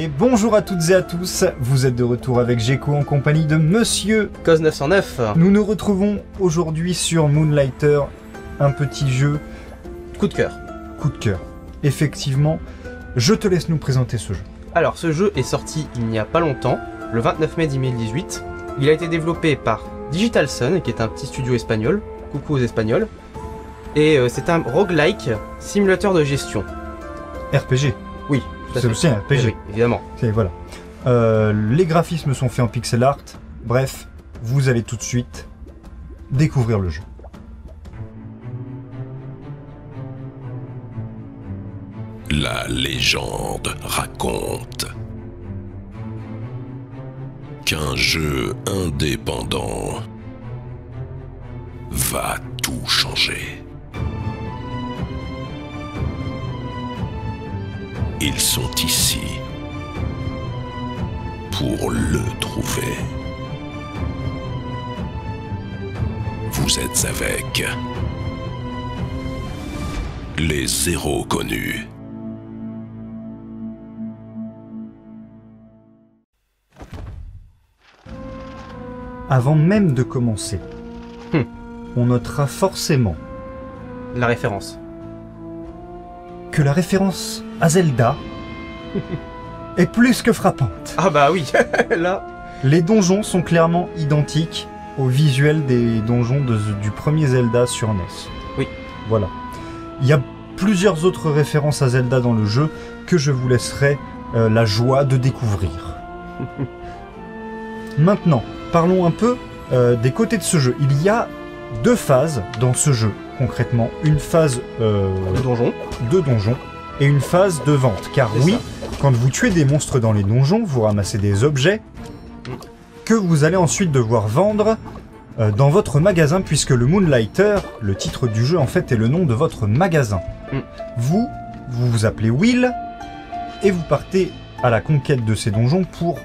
Et bonjour à toutes et à tous, vous êtes de retour avec Gecko en compagnie de Monsieur Cos909. Nous nous retrouvons aujourd'hui sur Moonlighter, un petit jeu Coup de cœur. coup de cœur. Effectivement, je te laisse nous présenter ce jeu. Alors, ce jeu est sorti il n'y a pas longtemps, le 29 mai 2018. Il a été développé par Digital Sun, qui est un petit studio espagnol. Coucou aux Espagnols. Et c'est un roguelike simulateur de gestion. RPG. Oui, C'est aussi un RPG. Oui, évidemment. Voilà. Les graphismes sont faits en pixel art. Bref, vous allez tout de suite découvrir le jeu. La légende raconte qu'un jeu indépendant va tout changer. Ils sont ici pour le trouver. Vous êtes avec les Zéros Connus. Avant même de commencer, on notera forcément La référence. que la référence à Zelda est plus que frappante. Ah bah oui, là. Les donjons sont clairement identiques au visuel des donjons du premier Zelda sur NES. Oui. Voilà. Il y a plusieurs autres références à Zelda dans le jeu que je vous laisserai la joie de découvrir. Maintenant, parlons un peu des côtés de ce jeu. Il y a deux phases dans ce jeu, concrètement. Une phase Le donjon. de donjon et une phase de vente. Car C'est oui, ça. quand vous tuez des monstres dans les donjons, vous ramassez des objets que vous allez ensuite devoir vendre dans votre magasin, puisque le Moonlighter, le titre du jeu en fait, est le nom de votre magasin. Vous vous appelez Will et vous partez à la conquête de ces donjons pour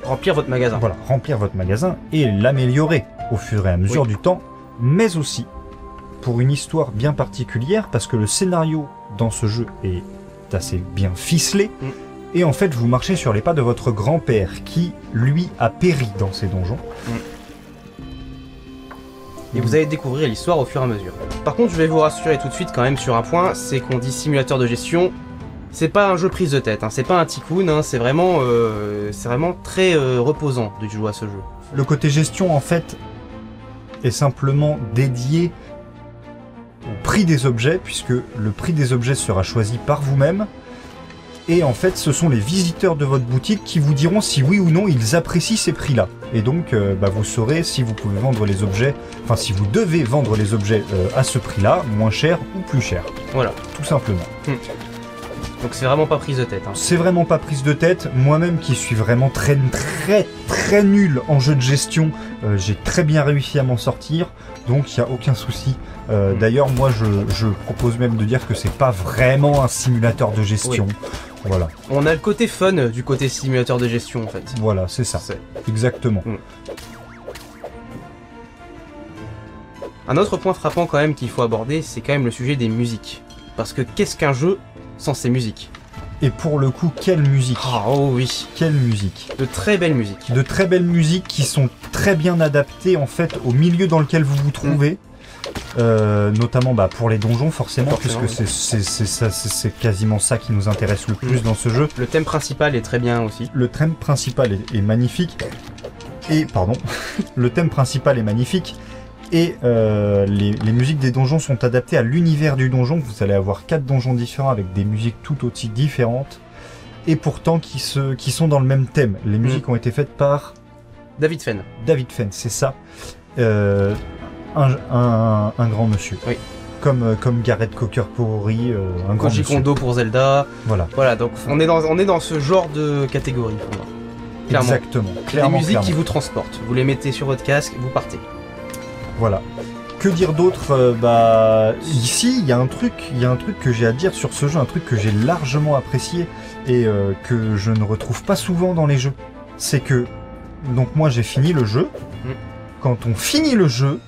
Remplir votre magasin. voilà, remplir votre magasin et l'améliorer au fur et à mesure du temps, mais aussi pour une histoire bien particulière, parce que le scénario dans ce jeu est assez bien ficelé, et en fait vous marchez sur les pas de votre grand-père, qui lui a péri dans ces donjons. Et vous allez découvrir l'histoire au fur et à mesure. Par contre, je vais vous rassurer tout de suite quand même sur un point, c'est qu'on dit simulateur de gestion, c'est pas un jeu prise de tête, hein, c'est pas un tycoon, hein, c'est vraiment très reposant de jouer à ce jeu. Le côté gestion en fait est simplement dédié au prix des objets, puisque le prix des objets sera choisi par vous-même. Et en fait, ce sont les visiteurs de votre boutique qui vous diront si oui ou non ils apprécient ces prix-là. Et donc, vous saurez si vous pouvez vendre les objets, enfin si vous devez vendre les objets à ce prix-là, moins cher ou plus cher. Voilà. Tout simplement. Donc c'est vraiment pas prise de tête. Hein. C'est vraiment pas prise de tête. Moi-même qui suis vraiment très nul en jeu de gestion, j'ai très bien réussi à m'en sortir. Donc il n'y a aucun souci. D'ailleurs, moi je propose même de dire que c'est pas vraiment un simulateur de gestion. Oui. Voilà. On a le côté fun du côté simulateur de gestion en fait. Voilà, c'est ça. Exactement. Un autre point frappant quand même qu'il faut aborder, c'est quand même le sujet des musiques. Parce que qu'est-ce qu'un jeu sans ses musiques? Et pour le coup, quelle musique! Oh oui, Quelle musique! de très belles musiques. De très belles musiques qui sont très bien adaptées en fait au milieu dans lequel vous vous trouvez. Notamment pour les donjons forcément, puisque c'est quasiment ça qui nous intéresse le plus dans ce jeu. Le thème principal est très bien aussi. Le thème principal est magnifique. Et pardon, le thème principal est magnifique. Et les musiques des donjons sont adaptées à l'univers du donjon. Vous allez avoir 4 donjons différents avec des musiques tout aussi différentes. Et pourtant qui sont dans le même thème. Les musiques ont été faites par David Fenn. David Fenn, c'est ça. Un grand monsieur. Oui. Comme Gareth Cocker pour Ori, un grand Koji monsieur. Kondo pour Zelda. Voilà. Voilà, donc on est dans ce genre de catégorie pour moi. Clairement. Exactement. Des Clairement, musiques clairement. qui vous transportent. Vous les mettez sur votre casque, vous partez. Voilà. Que dire d'autre? Ici, il y a un truc que j'ai à dire sur ce jeu, un truc que j'ai largement apprécié et que je ne retrouve pas souvent dans les jeux. C'est que, donc moi j'ai fini le jeu. Quand on finit le jeu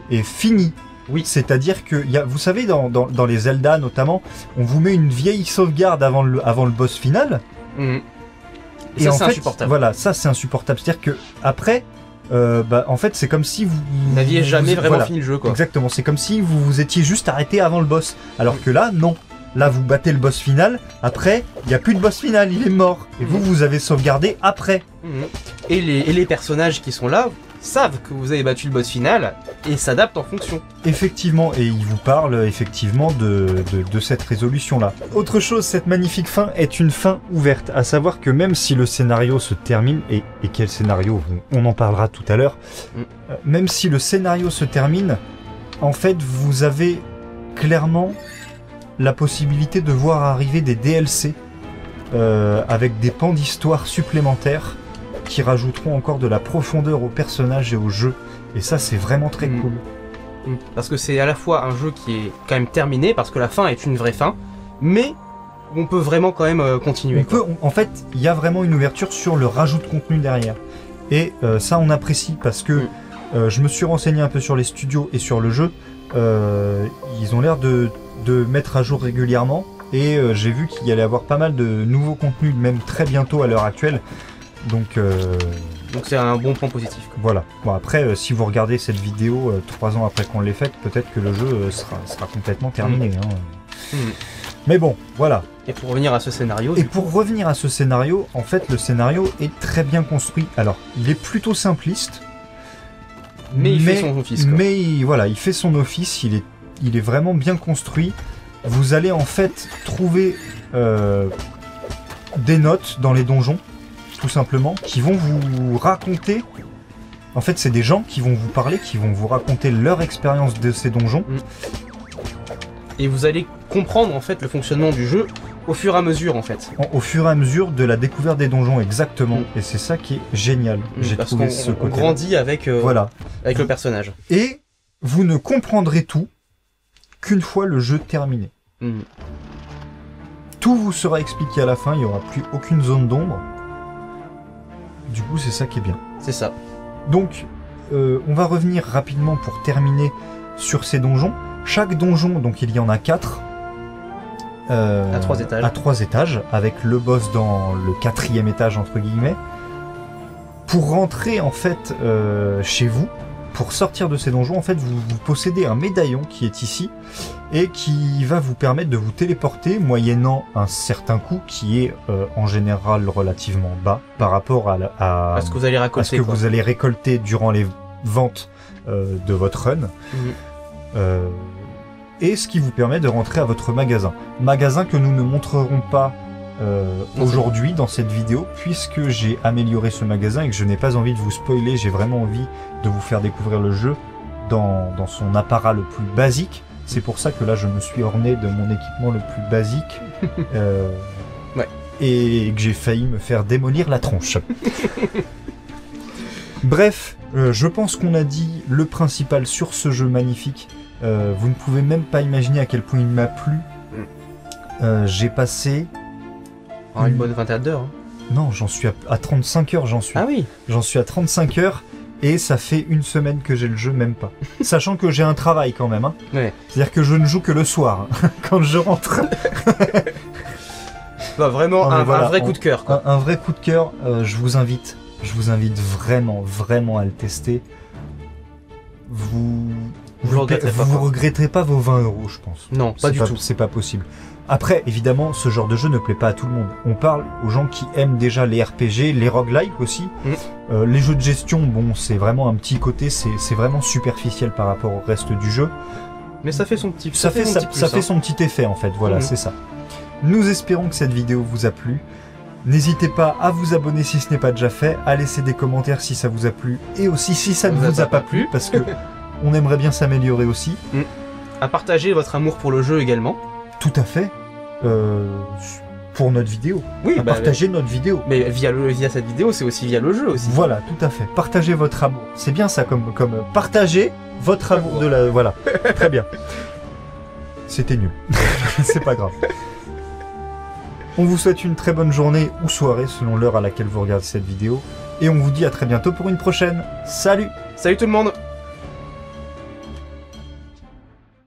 est fini. Oui. C'est-à-dire que, vous savez, dans les Zelda notamment, on vous met une vieille sauvegarde avant le boss final. Et ça, c'est insupportable. Voilà, ça c'est insupportable. C'est-à-dire que après, en fait, c'est comme si vous n'aviez jamais vraiment voilà, fini le jeu, quoi. Exactement, c'est comme si vous vous étiez juste arrêté avant le boss. Alors que là, non. Là, vous battez le boss final. Après, il n'y a plus de boss final, il est mort. Et vous avez sauvegardé après. Et les personnages qui sont là savent que vous avez battu le boss final et s'adaptent en fonction. Effectivement, et il vous parle effectivement de cette résolution-là. Autre chose, cette magnifique fin est une fin ouverte, à savoir que même si le scénario se termine, et quel scénario, on en parlera tout à l'heure, même si le scénario se termine, en fait, vous avez clairement la possibilité de voir arriver des DLC avec des pans d'histoire supplémentaires qui rajouteront encore de la profondeur aux personnages et au jeu. Et ça, c'est vraiment très cool. Parce que c'est à la fois un jeu qui est quand même terminé, parce que la fin est une vraie fin, mais on peut vraiment quand même continuer. En fait, il y a vraiment une ouverture sur le rajout de contenu derrière. Et ça, on apprécie, parce que je me suis renseigné un peu sur les studios et sur le jeu. Ils ont l'air de mettre à jour régulièrement. Et j'ai vu qu'il y allait avoir pas mal de nouveaux contenus, même très bientôt à l'heure actuelle. Donc c'est un bon point positif, quoi. Voilà. Bon, après, si vous regardez cette vidéo 3 ans après qu'on l'ait faite, peut-être que le jeu sera complètement terminé. Mais bon, voilà. Et pour revenir à ce scénario... en fait, le scénario est très bien construit. Alors, il est plutôt simpliste. Mais il fait son office, quoi. Mais voilà, il fait son office, il est vraiment bien construit. Vous allez en fait trouver des notes dans les donjons, tout simplement, qui vont vous raconter... En fait, c'est des gens qui vont vous parler, qui vont vous raconter leur expérience de ces donjons. Et vous allez comprendre, en fait, le fonctionnement du jeu au fur et à mesure, en fait. Au fur et à mesure de la découverte des donjons, exactement. Et c'est ça qui est génial. J'ai trouvé ce côté. On grandit avec, avec le personnage. Et vous ne comprendrez tout qu'une fois le jeu terminé. Tout vous sera expliqué à la fin, il n'y aura plus aucune zone d'ombre. Du coup, c'est ça qui est bien. C'est ça. Donc, on va revenir rapidement pour terminer sur ces donjons. Chaque donjon, donc il y en a 4. À 3 étages. À 3 étages, avec le boss dans le 4e étage, entre guillemets. Pour rentrer, en fait, chez vous, pour sortir de ces donjons, en fait, vous possédez un médaillon qui est ici, et qui va vous permettre de vous téléporter, moyennant un certain coût qui est, en général, relativement bas, par rapport à ce que vous allez récolter, à ce que vous allez récolter durant les ventes de votre run. Et ce qui vous permet de rentrer à votre magasin. Magasin que nous ne montrerons pas aujourd'hui dans cette vidéo, puisque j'ai amélioré ce magasin et que je n'ai pas envie de vous spoiler, j'ai vraiment envie de vous faire découvrir le jeu dans son apparat le plus basique. C'est pour ça que là je me suis orné de mon équipement le plus basique et que j'ai failli me faire démolir la tronche. Bref, je pense qu'on a dit le principal sur ce jeu magnifique. Vous ne pouvez même pas imaginer à quel point il m'a plu. J'ai passé... une bonne vingtaine d'heures. Non, j'en suis à 35 heures, j'en suis. Ah oui. J'en suis à 35 heures et ça fait une semaine que j'ai le jeu, même pas. Sachant que j'ai un travail quand même. Ouais. C'est-à-dire que je ne joue que le soir, quand je rentre. Vraiment, un vrai coup de cœur, quoi. Un vrai coup de cœur, je vous invite vraiment, vraiment à le tester. Vous regretterez pas vos 20 €, je pense. Non, pas du tout. C'est pas possible. Après, évidemment, ce genre de jeu ne plaît pas à tout le monde. On parle aux gens qui aiment déjà les RPG, les roguelikes aussi. Les jeux de gestion, bon, c'est vraiment un petit côté, c'est vraiment superficiel par rapport au reste du jeu. Mais ça fait son petit ça fait son petit effet, en fait, voilà, c'est ça. Nous espérons que cette vidéo vous a plu. N'hésitez pas à vous abonner si ce n'est pas déjà fait, à laisser des commentaires si ça vous a plu, et aussi si ça ne vous a pas plu, parce que on aimerait bien s'améliorer aussi. À partager votre amour pour le jeu également. Tout à fait. Pour notre vidéo. Oui, partager notre vidéo. Mais via cette vidéo, c'est aussi via le jeu aussi. Voilà, tout à fait. Partagez votre amour. C'est bien ça comme partager votre amour de la... Voilà, très bien. C'était nul. C'est pas grave. On vous souhaite une très bonne journée ou soirée selon l'heure à laquelle vous regardez cette vidéo. Et on vous dit à très bientôt pour une prochaine. Salut! Salut tout le monde!